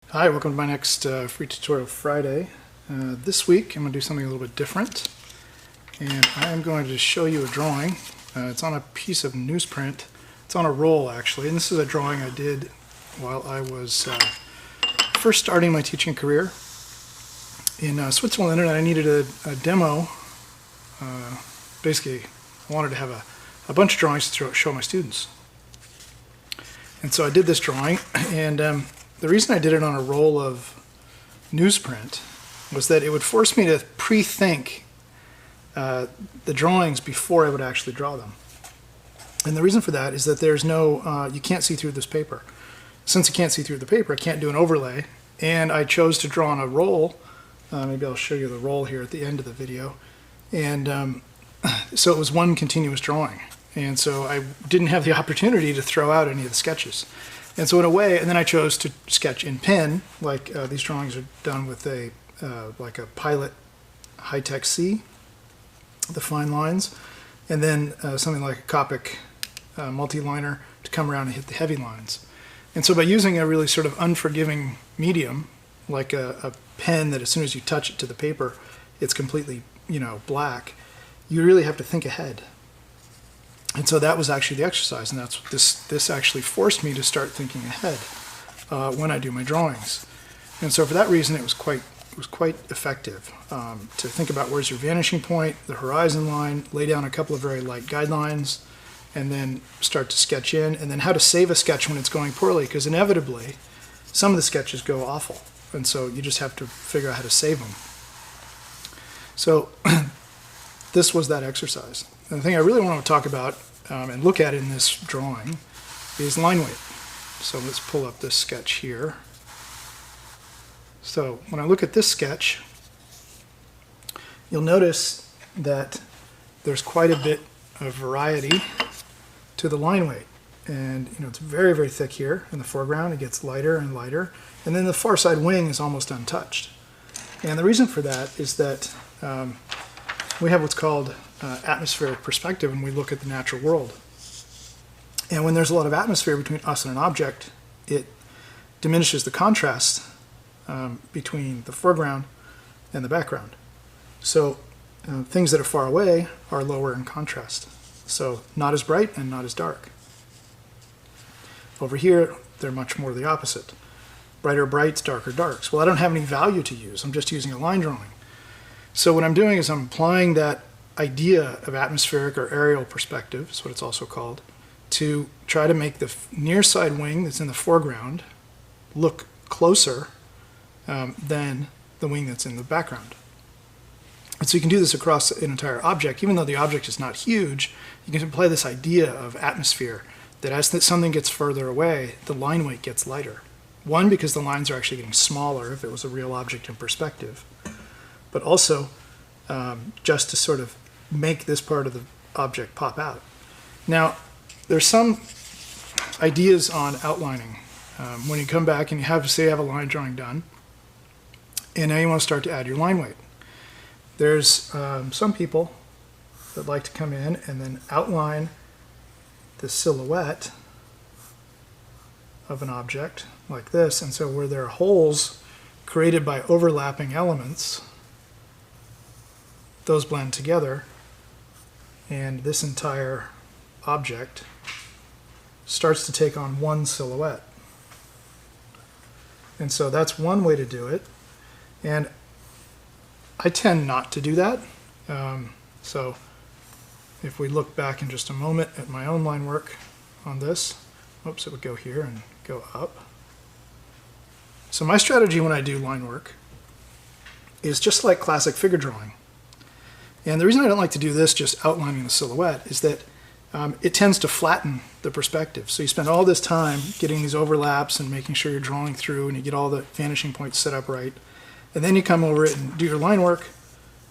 Hi, welcome to my next free tutorial Friday. This week I'm going to do something a little bit different, and I'm going to show you a drawing. It's on a piece of newsprint. It's on a roll actually, and this is a drawing I did while I was first starting my teaching career in Switzerland, and I needed a demo. Basically, I wanted to have a bunch of drawings to show my students. And so I did this drawing, and the reason I did it on a roll of newsprint was that it would force me to pre-think the drawings before I would actually draw them. And the reason for that is that there's no, you can't see through this paper. Since you can't see through the paper, I can't do an overlay, and I chose to draw on a roll. Maybe I'll show you the roll here at the end of the video. And so it was one continuous drawing. And so I didn't have the opportunity to throw out any of the sketches. And so in a way, and then I chose to sketch in pen, like these drawings are done with a like a Pilot Hi-Tech C, the fine lines, and then something like a Copic multi-liner to come around and hit the heavy lines. And so by using a really sort of unforgiving medium, like a pen that as soon as you touch it to the paper, it's completely, black, you really have to think ahead. And so that was actually the exercise, and that's this actually forced me to start thinking ahead when I do my drawings. And so for that reason, it was quite effective to think about where's your vanishing point, the horizon line, lay down a couple of very light guidelines, and then start to sketch in, and then how to save a sketch when it's going poorly, because inevitably some of the sketches go awful, and so you just have to figure out how to save them. So this was that exercise. And the thing I really want to talk about and look at in this drawing is line weight. So let's pull up this sketch here. So when I look at this sketch, you'll notice that there's quite a bit of variety to the line weight. And it's very, very thick here in the foreground. It gets lighter and lighter. And then the far side wing is almost untouched. And the reason for that is that we have what's called atmospheric perspective, and we look at the natural world. And when there's a lot of atmosphere between us and an object, it diminishes the contrast between the foreground and the background. So things that are far away are lower in contrast. So not as bright and not as dark. Over here, they're much more the opposite. Brighter brights, darker darks. Well, I don't have any value to use. I'm just using a line drawing. So what I'm doing is I'm applying that idea of atmospheric or aerial perspective, is what it's also called, to try to make the near side wing that's in the foreground look closer than the wing that's in the background. And so you can do this across an entire object. Even though the object is not huge, you can apply this idea of atmosphere, that as something gets further away, the line weight gets lighter. One, because the lines are actually getting smaller if it was a real object in perspective, but also just to sort of make this part of the object pop out. Now, there's some ideas on outlining. When you come back and you have, say you have a line drawing done, and now you want to start to add your line weight. There's some people that like to come in and then outline the silhouette of an object like this, and so where there are holes created by overlapping elements, those blend together, and this entire object starts to take on one silhouette. And so that's one way to do it, and I tend not to do that. So if we look back in just a moment at my own line work on this, oops, it would go here and go up. So my strategy when I do line work is just like classic figure drawing. And the reason I don't like to do this, just outlining the silhouette, is that it tends to flatten the perspective. So you spend all this time getting these overlaps and making sure you're drawing through and you get all the vanishing points set up right. And then you come over it and do your line work,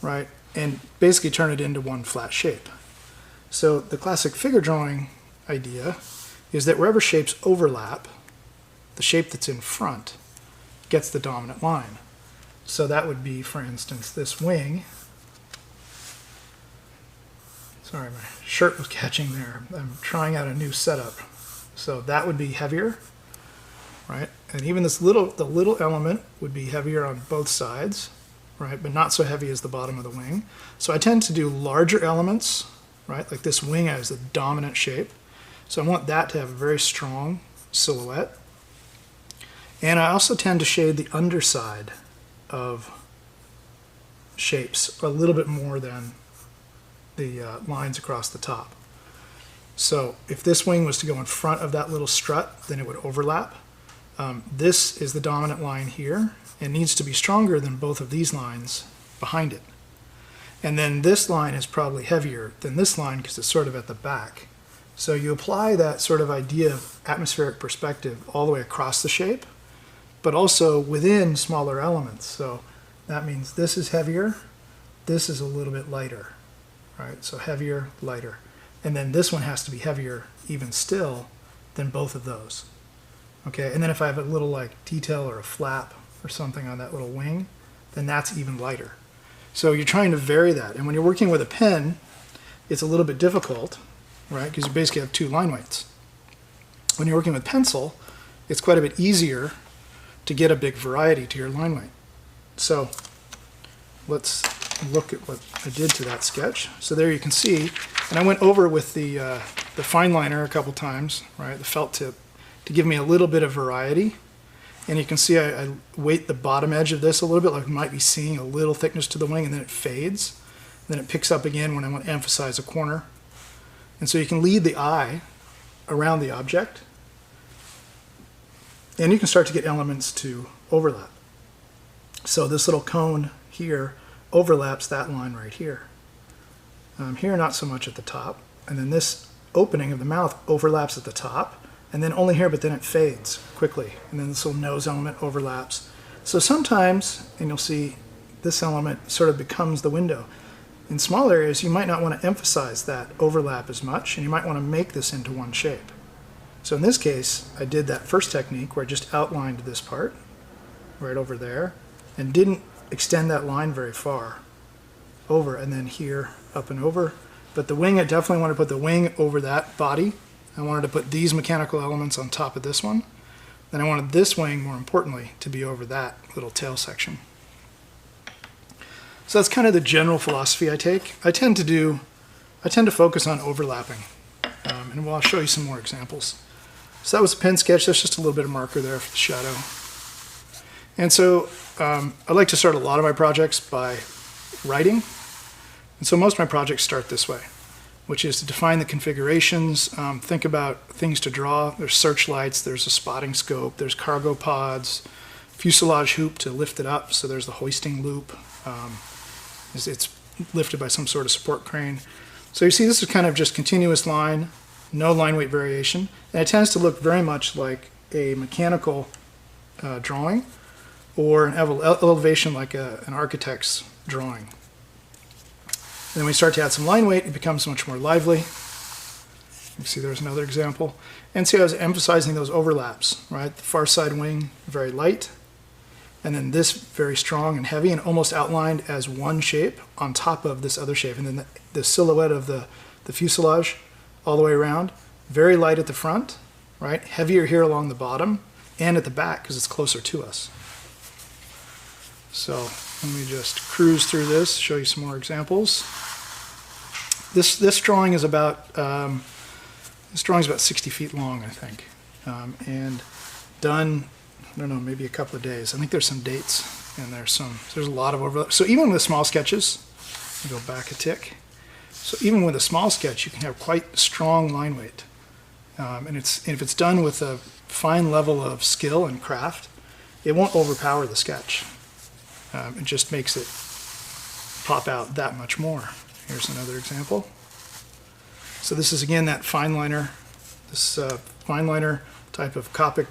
right, and basically turn it into one flat shape. So the classic figure drawing idea is that wherever shapes overlap, the shape that's in front gets the dominant line. So that would be, for instance, this wing. Sorry, my shirt was catching there. I'm trying out a new setup. So that would be heavier, right? And even the little element would be heavier on both sides, right? But not so heavy as the bottom of the wing. So I tend to do larger elements, right? Like this wing has the dominant shape. So I want that to have a very strong silhouette. And I also tend to shade the underside of shapes a little bit more than the lines across the top. So if this wing was to go in front of that little strut, then it would overlap. This is the dominant line here. It needs to be stronger than both of these lines behind it. And then this line is probably heavier than this line because it's sort of at the back. So you apply that sort of idea of atmospheric perspective all the way across the shape, but also within smaller elements. So that means this is heavier, this is a little bit lighter, right? So heavier, lighter. And then this one has to be heavier even still than both of those. Okay, and then if I have a little like detail or a flap or something on that little wing, then that's even lighter. So you're trying to vary that. And when you're working with a pen, it's a little bit difficult, right? Because you basically have two line weights. When you're working with pencil, it's quite a bit easier to get a big variety to your line weight. So let's look at what I did to that sketch. So there you can see, and I went over with the fine liner a couple times, right? The felt tip, to give me a little bit of variety. And you can see I weight the bottom edge of this a little bit, like you might be seeing a little thickness to the wing, and then it fades. Then it picks up again when I want to emphasize a corner. And so you can lead the eye around the object, and you can start to get elements to overlap. So this little cone here overlaps that line right here. Here, not so much at the top. And then this opening of the mouth overlaps at the top, and then only here, but then it fades quickly. And then this little nose element overlaps. So sometimes, and you'll see this element sort of becomes the window. In small areas, you might not want to emphasize that overlap as much, and you might want to make this into one shape. So in this case, I did that first technique where I just outlined this part right over there and didn't extend that line very far over, and then here up and over. But the wing, I definitely want to put the wing over that body. I wanted to put these mechanical elements on top of this one. Then I wanted this wing, more importantly, to be over that little tail section. So that's kind of the general philosophy I take. I tend to focus on overlapping, and I'll show you some more examples. So that was a pen sketch. That's just a little bit of marker there for the shadow. And so I like to start a lot of my projects by writing. And so most of my projects start this way, which is to define the configurations, think about things to draw. There's searchlights, there's a spotting scope, there's cargo pods, fuselage hoop to lift it up, so there's the hoisting loop. It's lifted by some sort of support crane. So you see this is kind of just continuous line, no line weight variation, and it tends to look very much like a mechanical drawing or an elevation like an architect's drawing. And then we start to add some line weight, it becomes much more lively. You see there's another example. And see I was emphasizing those overlaps, right? The far side wing, very light. And then this very strong and heavy and almost outlined as one shape on top of this other shape. And then the silhouette of the fuselage all the way around, very light at the front, right? Heavier here along the bottom and at the back because it's closer to us. So let me just cruise through this, show you some more examples. This drawing is about 60 feet long, I think, and done, I don't know, maybe a couple of days. I think there's some dates and there's a lot of overlap. So even with small sketches, go back a tick. So even with a small sketch, you can have quite strong line weight, and if it's done with a fine level of skill and craft, it won't overpower the sketch. It just makes it pop out that much more. Here's another example. So this is again that fine liner, this fine liner type of Copic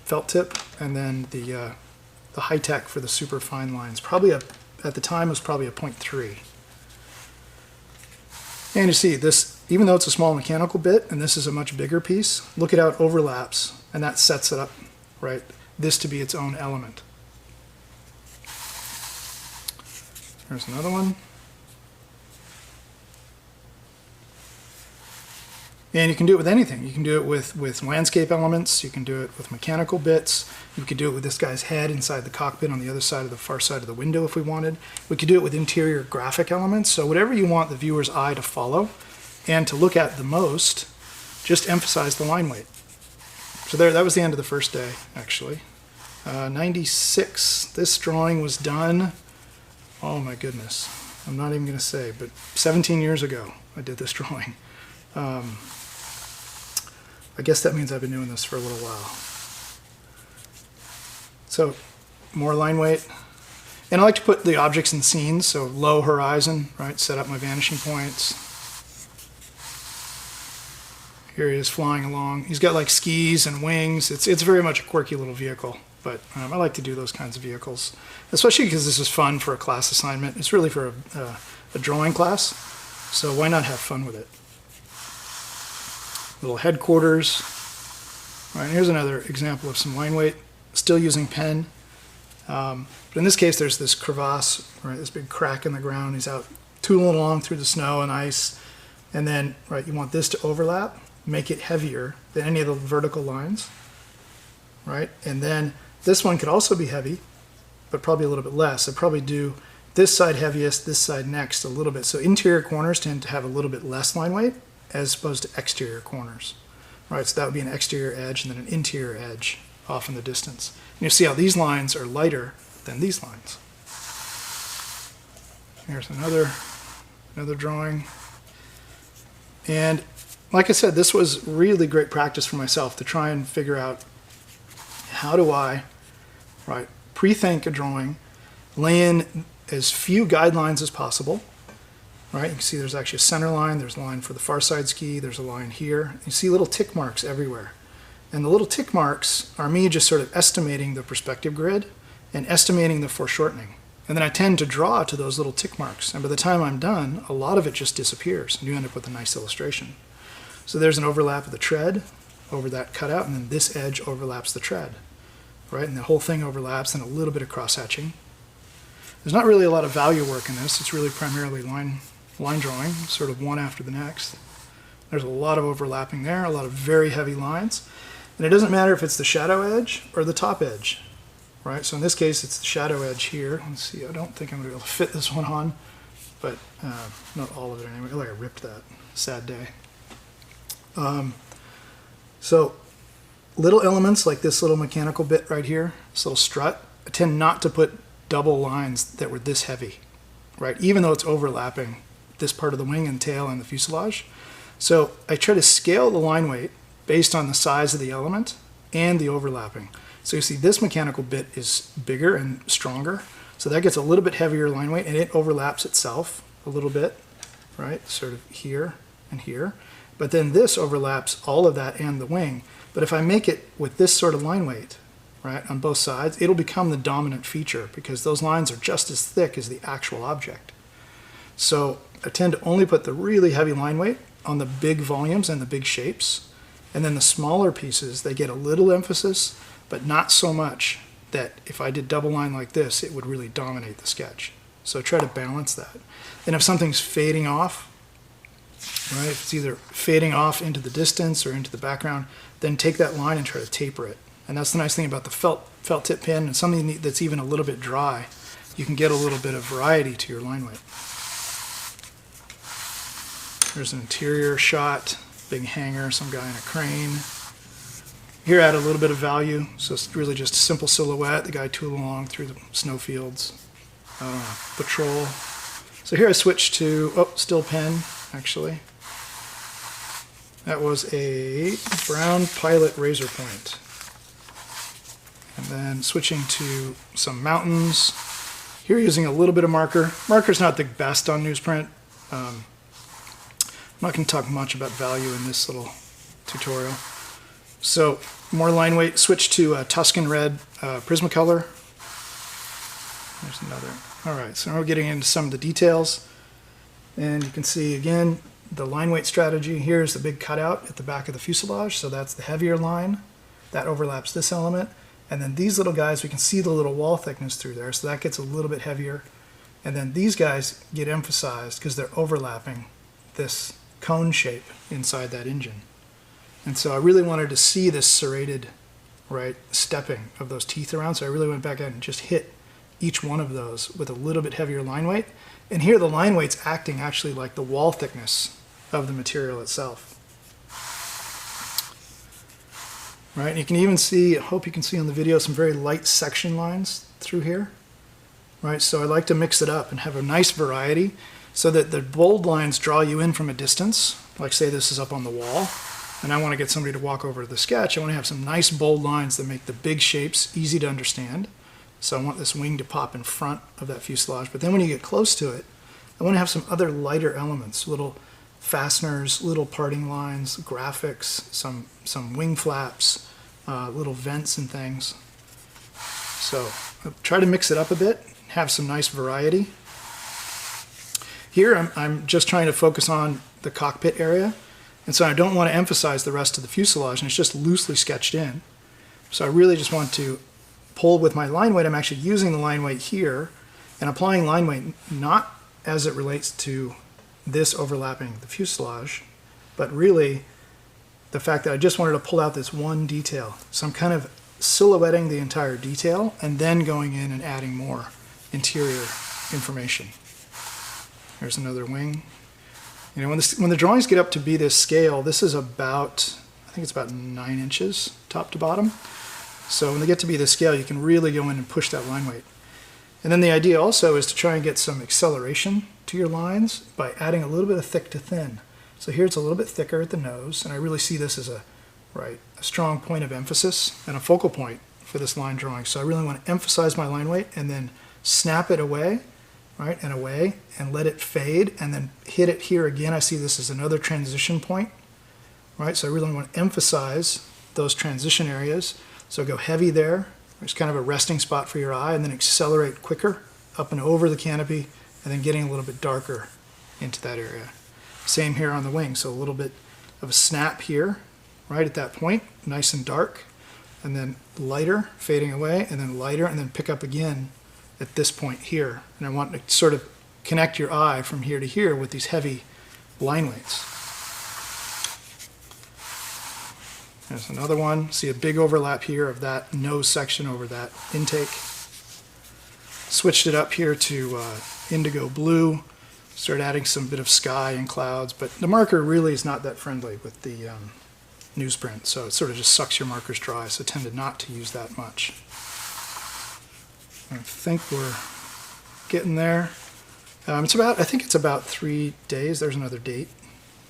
felt tip, and then the high tech for the super fine lines. Probably at the time was probably a 0.3. And you see this, even though it's a small mechanical bit, and this is a much bigger piece, look at how it overlaps, and that sets it up, right? This to be its own element. There's another one. And you can do it with anything. You can do it with landscape elements. You can do it with mechanical bits. You could do it with this guy's head inside the cockpit on the other side of the far side of the window if we wanted. We could do it with interior graphic elements. So whatever you want the viewer's eye to follow and to look at the most, just emphasize the line weight. So there, that was the end of the first day, actually. 96, this drawing was done, oh my goodness, I'm not even going to say, but 17 years ago I did this drawing. I guess that means I've been doing this for a little while. So, more line weight. And I like to put the objects in scenes, so low horizon, right, set up my vanishing points. Here he is flying along. He's got like skis and wings. It's very much a quirky little vehicle, but I like to do those kinds of vehicles, especially because this is fun for a class assignment. It's really for a drawing class, so why not have fun with it? Little headquarters. All right, here's another example of some line weight, still using pen. But in this case, there's this crevasse, right, this big crack in the ground. He's out tooling along through the snow and ice. And then, right, you want this to overlap, make it heavier than any of the vertical lines, right? And then this one could also be heavy, but probably a little bit less. I'd probably do this side heaviest, this side next a little bit. So interior corners tend to have a little bit less line weight as opposed to exterior corners, right? So that would be an exterior edge and then an interior edge off in the distance. And you see how these lines are lighter than these lines. Here's another drawing. And like I said, this was really great practice for myself to try and figure out how do I, right, pre-think a drawing, lay in as few guidelines as possible, right? You can see there's actually a center line, there's a line for the far side ski, there's a line here. You see little tick marks everywhere. And the little tick marks are me just sort of estimating the perspective grid and estimating the foreshortening. And then I tend to draw to those little tick marks. And by the time I'm done, a lot of it just disappears and you end up with a nice illustration. So there's an overlap of the tread over that cutout, and then this edge overlaps the tread, right? And the whole thing overlaps, and a little bit of cross-hatching. There's not really a lot of value work in this. It's really primarily line drawing, sort of one after the next. There's a lot of overlapping there, a lot of very heavy lines. And it doesn't matter if it's the shadow edge or the top edge, right? So in this case, it's the shadow edge here. Let's see, I don't think I'm going to be able to fit this one on, but not all of it anyway. Like I ripped that. Sad day. So little elements like this little mechanical bit right here, this little strut, I tend not to put double lines that were this heavy, right? Even though it's overlapping this part of the wing and tail and the fuselage. So I try to scale the line weight based on the size of the element and the overlapping. So you see this mechanical bit is bigger and stronger. So that gets a little bit heavier line weight and it overlaps itself a little bit, right? Sort of here and here. But then this overlaps all of that and the wing. But if I make it with this sort of line weight, right, on both sides, it'll become the dominant feature because those lines are just as thick as the actual object. So I tend to only put the really heavy line weight on the big volumes and the big shapes. And then the smaller pieces, they get a little emphasis, but not so much that if I did double line like this, it would really dominate the sketch. So try to balance that. And if something's fading off, right, if it's either fading off into the distance or into the background, then take that line and try to taper it. And that's the nice thing about the felt tip pen and something that's even a little bit dry. You can get a little bit of variety to your line weight. There's an interior shot, big hangar, some guy in a crane. Here add a little bit of value, so it's really just a simple silhouette, the guy tooling along through the snowfields, patrol. So here I switched to, still pen, actually. That was a Brown Pilot Razor Point. And then switching to some mountains. Here using a little bit of marker. Marker's not the best on newsprint. I'm not going to talk much about value in this little tutorial. So more line weight, switch to Tuscan Red Prismacolor. There's another. All right, so now we're getting into some of the details. And you can see again, the line weight strategy. Here's the big cutout at the back of the fuselage. So that's the heavier line. That overlaps this element. And then these little guys, we can see the little wall thickness through there. So that gets a little bit heavier. And then these guys get emphasized because they're overlapping this cone shape inside that engine. And so I really wanted to see this serrated, right, stepping of those teeth around. So I really went back in and just hit each one of those with a little bit heavier line weight. And here the line weight's acting actually like the wall thickness of the material itself. Right, and you can even see, I hope you can see on the video, some very light section lines through here. Right, so I like to mix it up and have a nice variety so that the bold lines draw you in from a distance. Like say this is up on the wall, and I want to get somebody to walk over to the sketch. I want to have some nice bold lines that make the big shapes easy to understand. So I want this wing to pop in front of that fuselage. But then when you get close to it, I want to have some other lighter elements, little fasteners, little parting lines, graphics, some wing flaps, little vents and things. So I'll try to mix it up a bit, have some nice variety. Here I'm just trying to focus on the cockpit area, and so I don't want to emphasize the rest of the fuselage, and it's just loosely sketched in. So I really just want to pull with my line weight. I'm actually using the line weight here and applying line weight not as it relates to this overlapping the fuselage, but really the fact that I just wanted to pull out this one detail. So I'm kind of silhouetting the entire detail and then going in and adding more interior information. There's another wing. You know, when the drawings get up to be this scale, this is about, I think it's about 9 inches top to bottom. So when they get to be this scale, you can really go in and push that line weight. And then the idea also is to try and get some acceleration to your lines by adding a little bit of thick to thin. So here it's a little bit thicker at the nose, and I really see this as a strong point of emphasis and a focal point for this line drawing. So I really want to emphasize my line weight and then snap it away, right, and away, and let it fade, and then hit it here again. I see this as another transition point, right? So I really want to emphasize those transition areas. So go heavy there. There's kind of a resting spot for your eye, and then accelerate quicker up and over the canopy, and then getting a little bit darker into that area. Same here on the wing, so a little bit of a snap here, right at that point, nice and dark, and then lighter, fading away, and then lighter, and then pick up again at this point here. And I want to sort of connect your eye from here to here with these heavy line weights. There's another one. See a big overlap here of that nose section over that intake. Switched it up here to indigo blue. Start adding some bit of sky and clouds, but the marker really is not that friendly with the newsprint, so it sort of just sucks your markers dry, so I tended not to use that much. I think we're getting there. I think it's about 3 days. There's another date.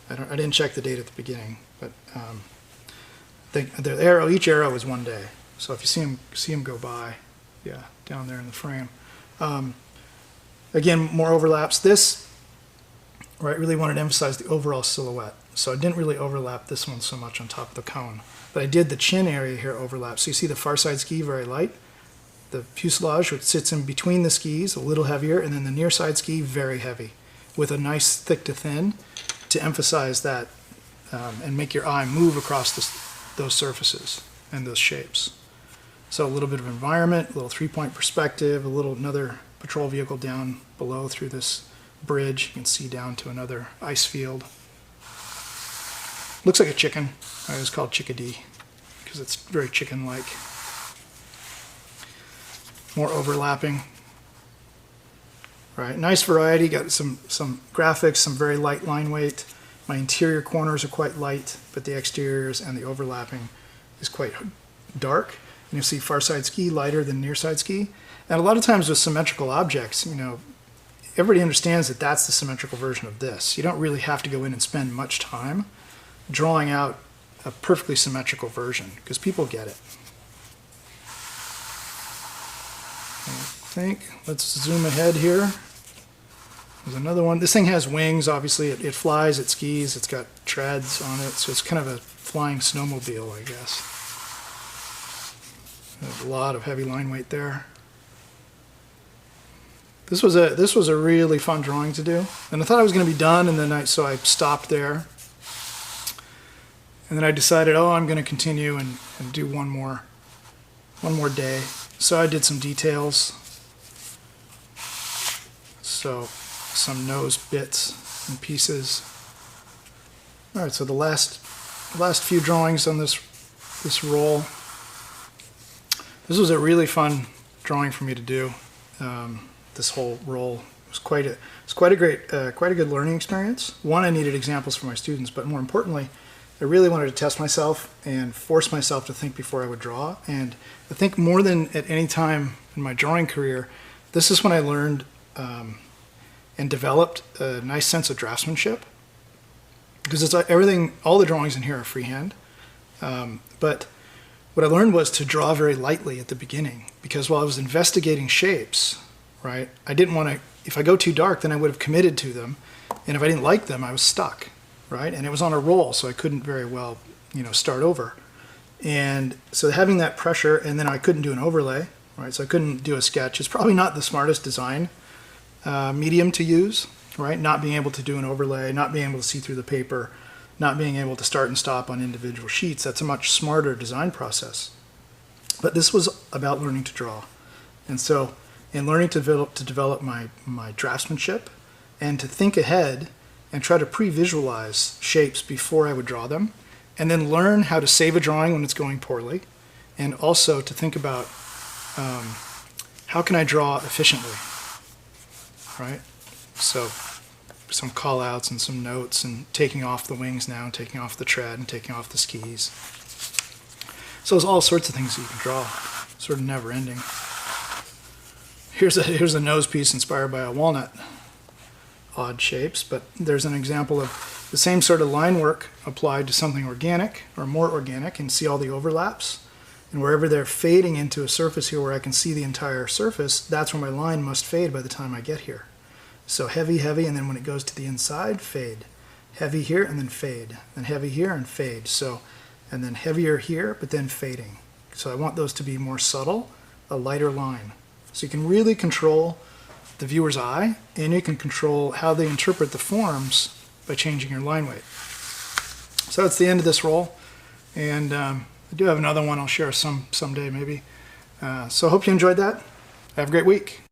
I didn't check the date at the beginning, but I think each arrow is 1 day. So if you see them go by, yeah, down there in the frame. Again, more overlaps. This, right, really wanted to emphasize the overall silhouette. So I didn't really overlap this one so much on top of the cone, but I did the chin area here overlap. So you see the far side ski very light, the fuselage, which sits in between the skis, a little heavier, and then the near side ski very heavy, with a nice thick to thin to emphasize that and make your eye move across those surfaces and those shapes. So a little bit of environment, a little 3-point perspective, another patrol vehicle down below through this bridge. You can see down to another ice field. Looks like a chicken. I was called Chickadee because it's very chicken-like. More overlapping. Right, nice variety. Got some graphics, some very light line weight. My interior corners are quite light, but the exteriors and the overlapping is quite dark. And you'll see far side ski lighter than near side ski. And a lot of times with symmetrical objects, you know, everybody understands that that's the symmetrical version of this. You don't really have to go in and spend much time drawing out a perfectly symmetrical version, because people get it. Let's zoom ahead here. There's another one. This thing has wings, obviously. It flies, it skis, it's got treads on it, so it's kind of a flying snowmobile, I guess. There's a lot of heavy line weight there. This was a really fun drawing to do, and I thought I was going to be done, and then so I stopped there. And then I decided, oh, I'm going to continue and do one more day. So I did some details. So some nose bits and pieces. All right, so the last few drawings on this roll. This was a really fun drawing for me to do. This whole roll was quite a good learning experience. One, I needed examples for my students, but more importantly, I really wanted to test myself and force myself to think before I would draw. And I think more than at any time in my drawing career, this is when I learned and developed a nice sense of draftsmanship. Because it's like everything, all the drawings in here are freehand. But what I learned was to draw very lightly at the beginning, because while I was investigating shapes, right, I didn't want to, if I go too dark, then I would have committed to them. And if I didn't like them, I was stuck, right? And it was on a roll, so I couldn't very well, start over. And so having that pressure, and then I couldn't do an overlay, right? So I couldn't do a sketch. It's probably not the smartest design medium to use, right? Not being able to do an overlay, not being able to see through the paper, not being able to start and stop on individual sheets. That's a much smarter design process. But this was about learning to draw. And so in learning to develop my draftsmanship and to think ahead and try to pre-visualize shapes before I would draw them, and then learn how to save a drawing when it's going poorly, and also to think about how can I draw efficiently, right? So some call outs and some notes and taking off the wings now and taking off the tread and taking off the skis. So there's all sorts of things that you can draw, sort of never ending. Here's a nose piece inspired by a walnut. Odd shapes, but there's an example of the same sort of line work applied to something organic or more organic, and see all the overlaps. And wherever they're fading into a surface here where I can see the entire surface, that's where my line must fade by the time I get here. So heavy, heavy, and then when it goes to the inside, fade. Heavy here and then fade. Then heavy here and fade. So, and then heavier here, but then fading. So I want those to be more subtle, a lighter line. So you can really control the viewer's eye, and you can control how they interpret the forms by changing your line weight. So that's the end of this roll. And I do have another one I'll share someday maybe. So I hope you enjoyed that. Have a great week.